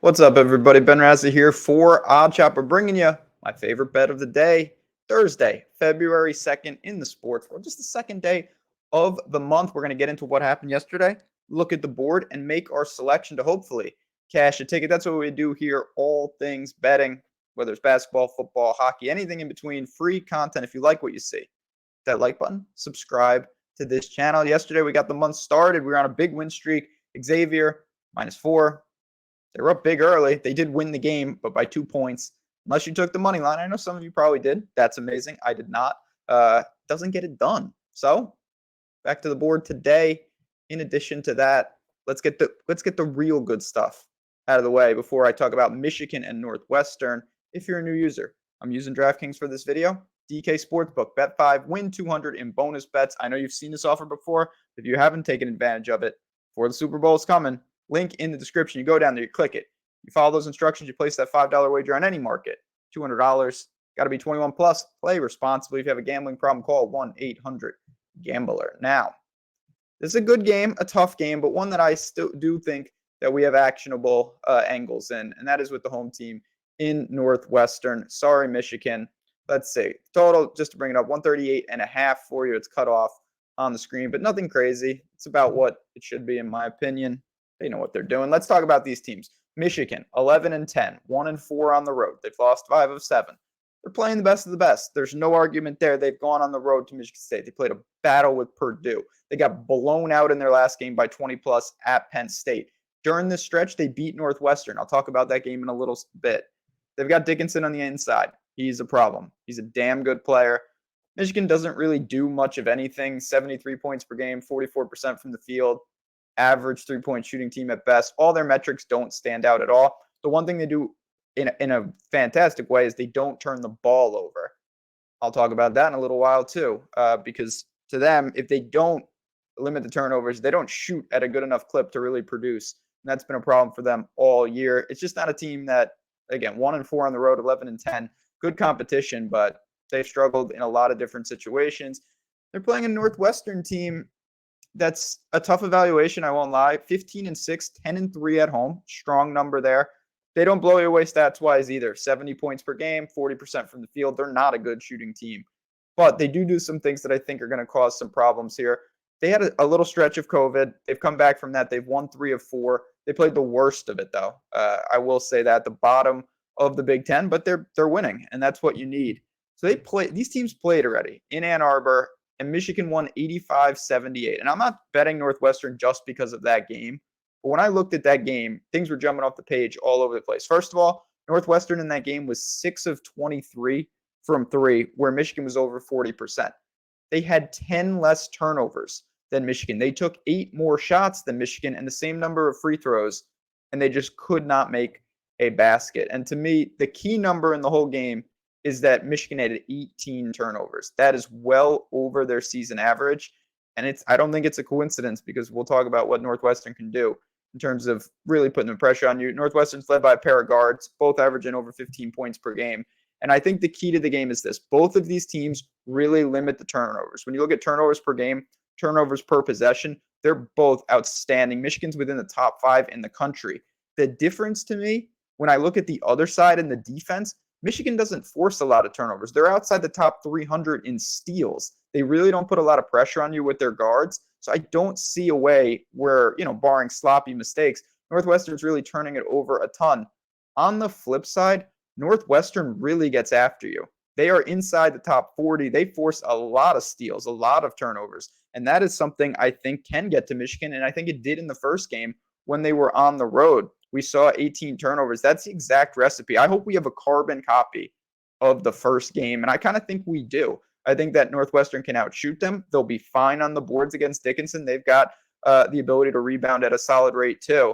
What's up, everybody? Ben Razza here for Odd Chopper, bringing you my favorite bet of the day, Thursday, February 2nd in the sports world. Just the second day of the month. We're going to get into what happened yesterday, look at the board, and make our selection to hopefully cash a ticket. That's what we do here, all things betting, whether it's basketball, football, hockey, anything in between, free content. If you like what you see, hit that like button, subscribe to this channel. Yesterday, we got the month started. We were on a big win streak. Xavier, -4. They were up big early. They did win the game, but by 2 points. Unless you took the money line. I know some of you probably did. That's amazing. I did not. Doesn't get it done. So back to the board today. In addition to that, let's get the real good stuff out of the way before I talk about Michigan and Northwestern. If you're a new user, I'm using DraftKings for this video. DK Sportsbook, bet 5, win 200 in bonus bets. I know you've seen this offer before. If you haven't taken advantage of it, before the Super Bowl is coming, link in the description. You go down there, you click it. You follow those instructions, you place that $5 wager on any market. $200. Got to be 21 plus. Play responsibly. If you have a gambling problem, call 1-800-GAMBLER. Now, this is a good game, a tough game, but one that I still do think that we have actionable angles in, and that is with the home team in Northwestern. Sorry, Michigan. Let's see. Total, just to bring it up, 138.5 for you. It's cut off on the screen, but nothing crazy. It's about what it should be, in my opinion. They know what they're doing. Let's talk about these teams. Michigan, 11-10, 1-4 on the road. They've lost 5 of 7. They're playing the best of the best. There's no argument there. They've gone on the road to Michigan State. They played a battle with Purdue. They got blown out in their last game by 20 plus at Penn State. During this stretch, they beat Northwestern. I'll talk about that game in a little bit. They've got Dickinson on the inside. He's a problem. He's a damn good player. Michigan doesn't really do much of anything. 73 points per game, 44% from the field. Average three-point shooting team at best. All their metrics don't stand out at all. The one thing they do in a fantastic way is they don't turn the ball over. I'll talk about that in a little while too, because to them, if they don't limit the turnovers, they don't shoot at a good enough clip to really produce. And that's been a problem for them all year. It's just not a team that, again, 1-4 on the road, 11-10, good competition, but they've struggled in a lot of different situations. They're playing a Northwestern team that's a tough evaluation, I won't lie. 15-6, 10-3 at home. Strong number there. They don't blow you away stats-wise either. 70 points per game, 40% from the field. They're not a good shooting team. But they do some things that I think are going to cause some problems here. They had a little stretch of COVID. They've come back from that. They've won 3 of 4. They played the worst of it, though. I will say that, the bottom of the Big Ten, but they're winning, and that's what you need. So these teams played already in Ann Arbor, and Michigan won 85-78. And I'm not betting Northwestern just because of that game. But when I looked at that game, things were jumping off the page all over the place. First of all, Northwestern in that game was 6 of 23 from 3, where Michigan was over 40%. They had 10 less turnovers than Michigan. They took 8 more shots than Michigan and the same number of free throws, and they just could not make a basket. And to me, the key number in the whole game is that Michigan had 18 turnovers. That is well over their season average. And I don't think it's a coincidence, because we'll talk about what Northwestern can do in terms of really putting the pressure on you. Northwestern's led by a pair of guards, both averaging over 15 points per game. And I think the key to the game is this. Both of these teams really limit the turnovers. When you look at turnovers per game, turnovers per possession, they're both outstanding. Michigan's within the top 5 in the country. The difference to me, when I look at the other side in the defense, Michigan doesn't force a lot of turnovers. They're outside the top 300 in steals. They really don't put a lot of pressure on you with their guards. So I don't see a way where, barring sloppy mistakes, Northwestern's really turning it over a ton. On the flip side, Northwestern really gets after you. They are inside the top 40. They force a lot of steals, a lot of turnovers. And that is something I think can get to Michigan. And I think it did in the first game when they were on the road. We saw 18 turnovers. That's the exact recipe. I hope we have a carbon copy of the first game, and I kind of think we do. I think that Northwestern can outshoot them. They'll be fine on the boards against Dickinson. They've got the ability to rebound at a solid rate too.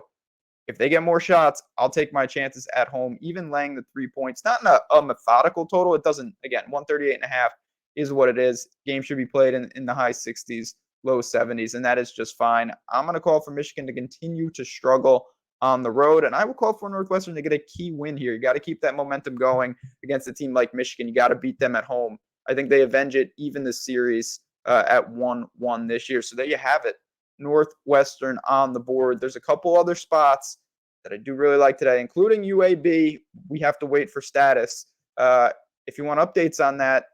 If they get more shots, I'll take my chances at home, even laying the 3 points. Not in a methodical total. It doesn't, again, 138.5 is what it is. Game should be played in the high 60s, low 70s, and that is just fine. I'm going to call for Michigan to continue to struggle on the road, and I will call for Northwestern to get a key win here. You got to keep that momentum going against a team like Michigan. You got to beat them at home. I think they avenge it even this series at 1-1 this year. So there you have it. Northwestern on the board. There's a couple other spots that I do really like today, including UAB. We have to wait for status. If you want updates on that,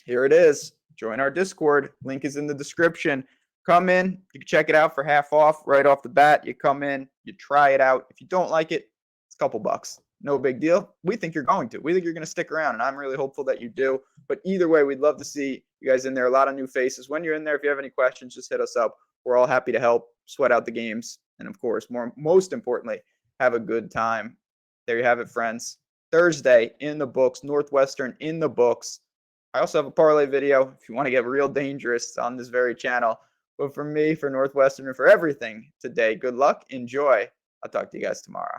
here it is. Join our Discord. Link is in the description. Come in. You can check it out for half off right off the bat. You come in, you try it out. If you don't like it, it's a couple bucks. No big deal. We think you're going to. We think you're going to stick around, and I'm really hopeful that you do. But either way, we'd love to see you guys in there. A lot of new faces. When you're in there, if you have any questions, just hit us up. We're all happy to help sweat out the games. And, of course, most importantly, have a good time. There you have it, friends. Thursday in the books. Northwestern in the books. I also have a parlay video if you want to get real dangerous on this very channel. But for me, for Northwestern, and for everything today, good luck. Enjoy. I'll talk to you guys tomorrow.